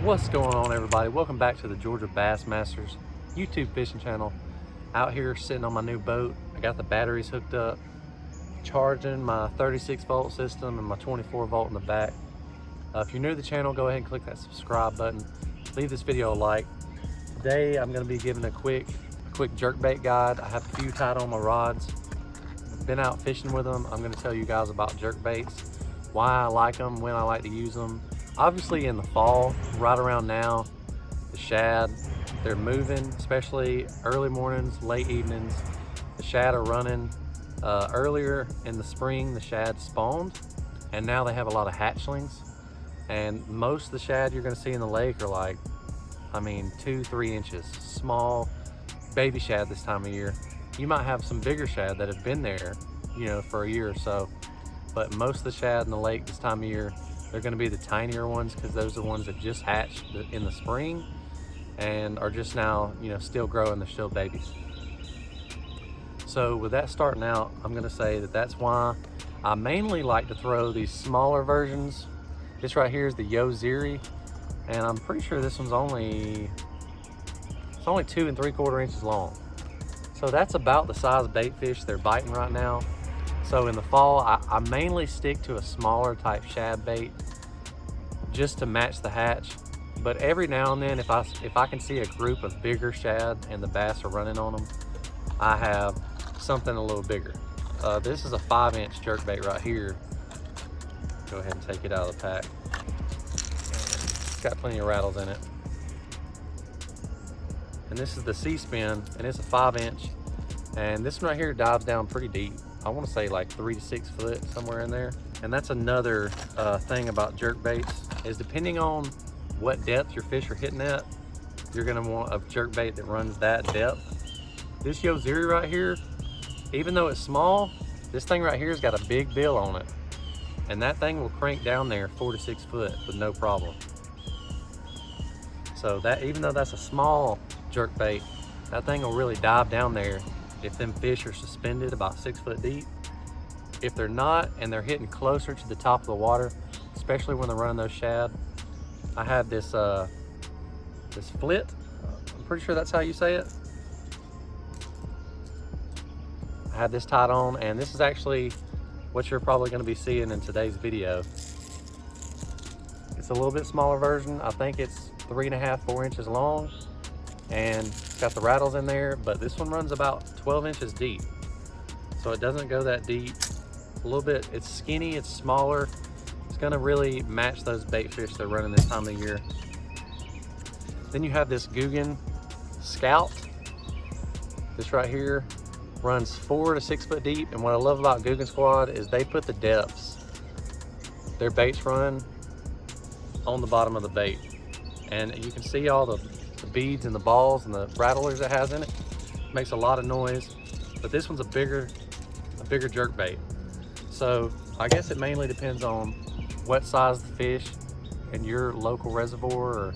What's going on, everybody? Welcome back to the Georgia Bassmasters YouTube fishing channel. Out here sitting on my new boat. I got the batteries hooked up, charging my 36 volt system and my 24 volt in the back. If you're new to the channel, go ahead and click that subscribe button. Leave this video a like. Today I'm going to be giving a quick jerkbait guide. I have a few tied on my rods. Been out fishing with them. I'm going to tell you guys about jerkbaits, why I like them, when I like to use them. Obviously in the fall, right around now, the shad, they're moving, especially early mornings, late evenings. The shad are running. Earlier in the spring, the shad spawned, and now they have a lot of hatchlings. And most of the shad you're gonna see in the lake are like, 2-3 inches, small baby shad this time of year. You might have some bigger shad that have been there, for a year or so, but most of the shad in the lake this time of year, they're going to be the tinier ones, because those are the ones that just hatched in the spring and are just now, still growing. They're still babies. So with that starting out, I'm going to say that's why I mainly like to throw these smaller versions. This right here is the Yo Ziri, and I'm pretty sure this one's only 2 3/4 inches long. So that's about the size bait fish they're biting right now. So in the fall, I mainly stick to a smaller type shad bait just to match the hatch. But every now and then, if I can see a group of bigger shad and the bass are running on them, I have something a little bigger. This is a 5-inch jerkbait right here. Go ahead and take it out of the pack. It's got plenty of rattles in it. And this is the C-Spin, and it's a 5-inch. And this one right here dives down pretty deep. I want to say like 3 to 6 foot, somewhere in there. And that's another thing about jerkbaits, is depending on what depth your fish are hitting at, you're gonna want a jerkbait that runs that depth. This Yo Ziri right here, even though it's small, this thing right here has got a big bill on it. And that thing will crank down there 4 to 6 foot with no problem. So that, even though that's a small jerkbait, that thing will really dive down there if them fish are suspended about 6 foot deep. If they're not, and they're hitting closer to the top of the water, especially when they're running those shad. I had this this flit, I'm pretty sure that's how you say it. I had this tied on, and this is actually what you're probably going to be seeing in today's video. It's a little bit smaller version. I think it's 3.5 to 4 inches long, and it's got the rattles in there, but this one runs about 12 inches deep. So it doesn't go that deep. A little bit, it's skinny, it's smaller. It's gonna really match those bait fish they're running this time of year. Then you have this Guggen Scout. This right here runs 4 to 6 foot deep, and what I love about Guggen Squad is they put the depths. Their baits run on the bottom of the bait, and you can see all the beads and the balls and the rattlers it has in it. Makes a lot of noise, but this one's a bigger jerkbait. So I guess it mainly depends on what size the fish in your local reservoir, or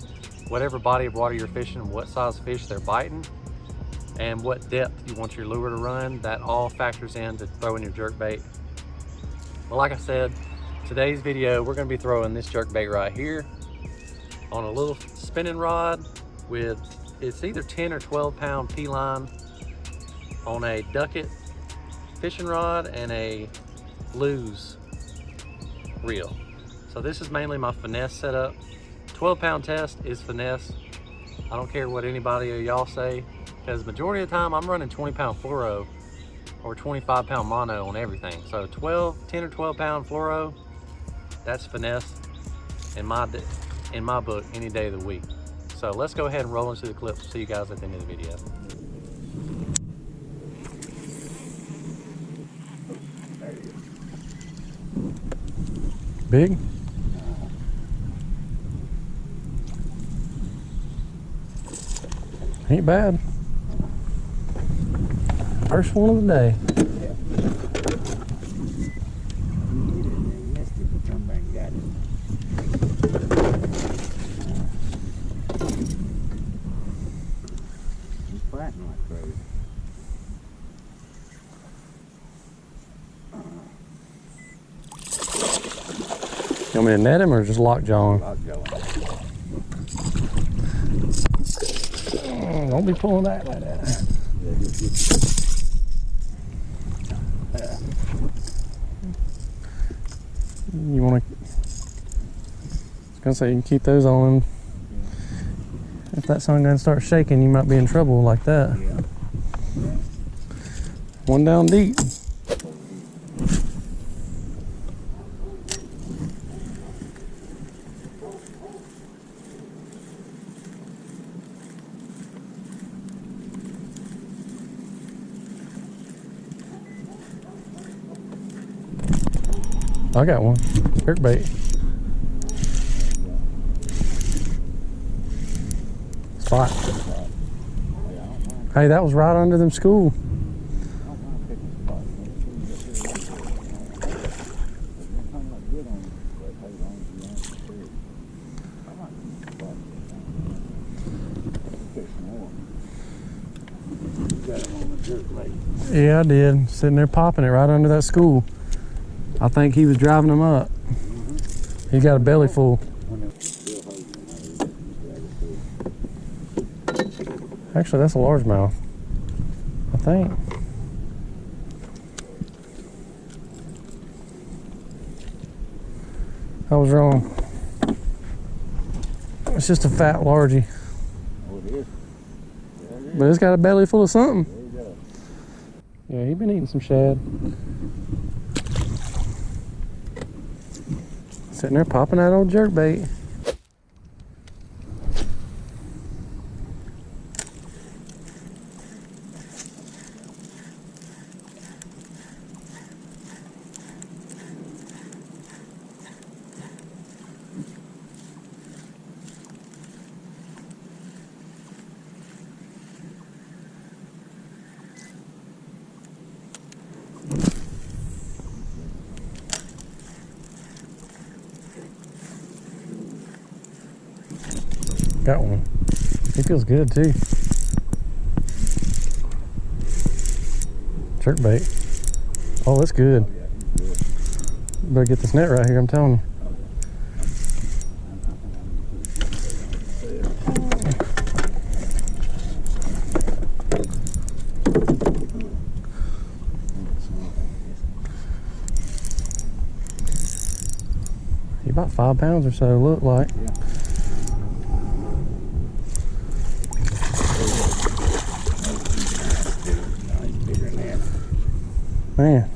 whatever body of water you're fishing, what size fish they're biting, and what depth you want your lure to run. That all factors into throwing your jerkbait. Well, like I said, today's video, we're gonna be throwing this jerkbait right here on a little spinning rod with, it's either 10 or 12 pound P-line on a ducket fishing rod and a Blues reel. So this is mainly my finesse setup. 12 pound test is finesse. I don't care what anybody or y'all say, because majority of the time I'm running 20 pound fluoro or 25 pound mono on everything. So 10 or 12 pound fluoro, that's finesse in my book any day of the week. So let's go ahead and roll into the clips. See you guys at the end of the video. Big? Ain't bad. First one of the day. He's fighting like crazy. You want me to net him or just lock jaw him? Lock jaw. Don't be pulling that. You want to? I was gonna say you can keep those on. If that sun gun starts shaking, you might be in trouble like that. One down deep. I got one. Jerkbait. Spot. Hey, that was right under them school. Yeah, I did. Sitting there popping it right under that school. I think he was driving them up. He got a belly full. Actually, that's a largemouth, I think. I was wrong. It's just a fat largie. Oh, it is. But it's got a belly full of something. Yeah, he's been eating some shad. Sitting there popping that old jerkbait. Got one. He feels good too. Jerkbait. Oh, that's good. Better get this net right here, I'm telling you. He about 5 pounds or so, look like. Man,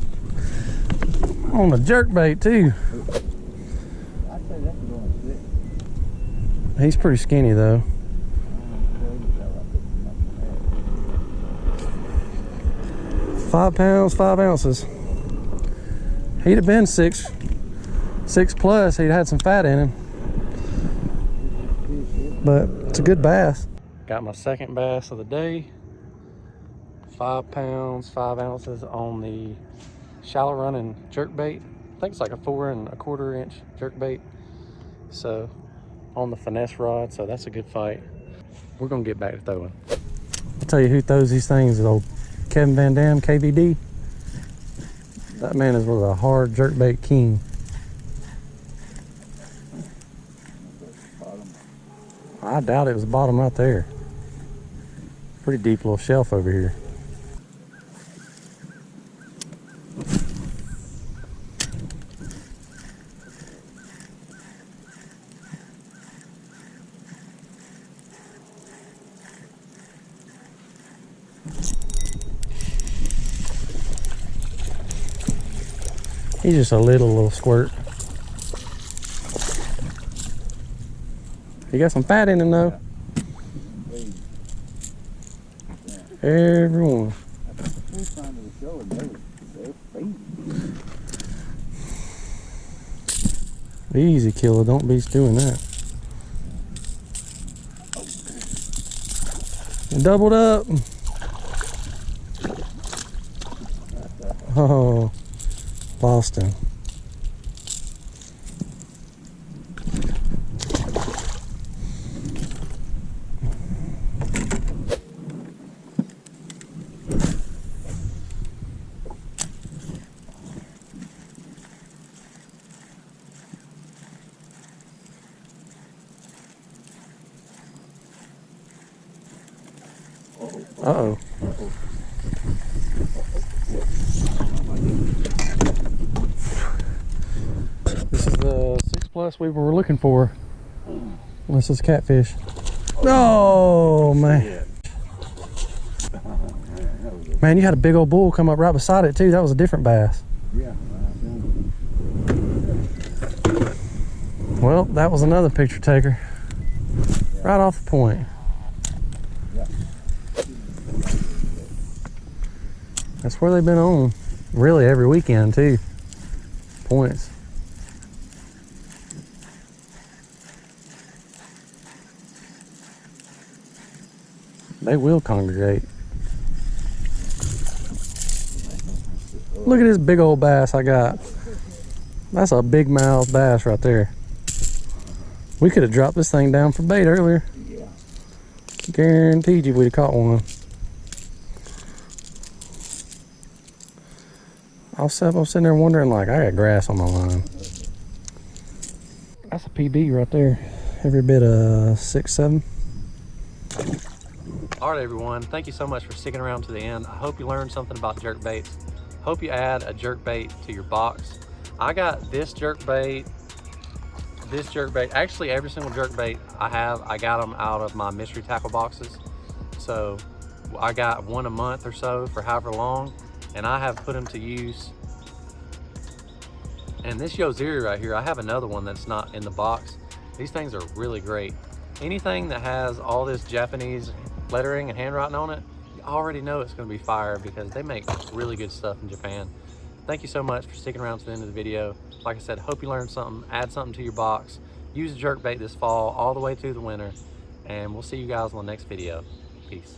on the jerkbait too. I'd say that's going 6. He's pretty skinny though. 5 pounds, 5 ounces. He'd have been six plus. He'd had some fat in him. But it's a good bass. Got my second bass of the day. 5 pounds, 5 ounces on the shallow running jerkbait. I think it's like a 4 1/4 inch jerkbait. So on the finesse rod, so that's a good fight. We're gonna get back to throwing. I'll tell you who throws these things is old Kevin Van Dam, KVD. That man was a hard jerkbait king. I doubt it was the bottom right there. Pretty deep little shelf over here. He's just a little squirt. He got some fat in him though. Everyone. Easy, killer. Don't be doing that. Doubled up. Oh, lost him. Uh-oh. This is the 6+ we were looking for. This is catfish. Oh, man. Man, you had a big old bull come up right beside it too. That was a different bass. Yeah. Well, that was another picture taker. Right off the point. That's where they've been on. Really every weekend too. Points. They will congregate. Look at this big old bass I got. That's a big mouth bass right there. We could have dropped this thing down for bait earlier. Yeah. Guaranteed you we'd have caught one. I'm sitting there wondering, like, I got grass on my line. That's a PB right there. Every bit of 6-7. All right, everyone. Thank you so much for sticking around to the end. I hope you learned something about jerk baits. Hope you add a jerk bait to your box. I got this jerk bait, actually every single jerk bait I have, I got them out of my mystery tackle boxes. So I got one a month or so for however long, and I have put them to use. And this Yoziri right here, I have another one that's not in the box. These things are really great. Anything that has all this Japanese lettering and handwriting on it, you already know it's going to be fire because they make really good stuff in Japan. Thank you so much for sticking around to the end of the video. Like I said, hope you learned something. Add something to your box. Use a jerkbait this fall all the way through the winter. And we'll see you guys on the next video. Peace.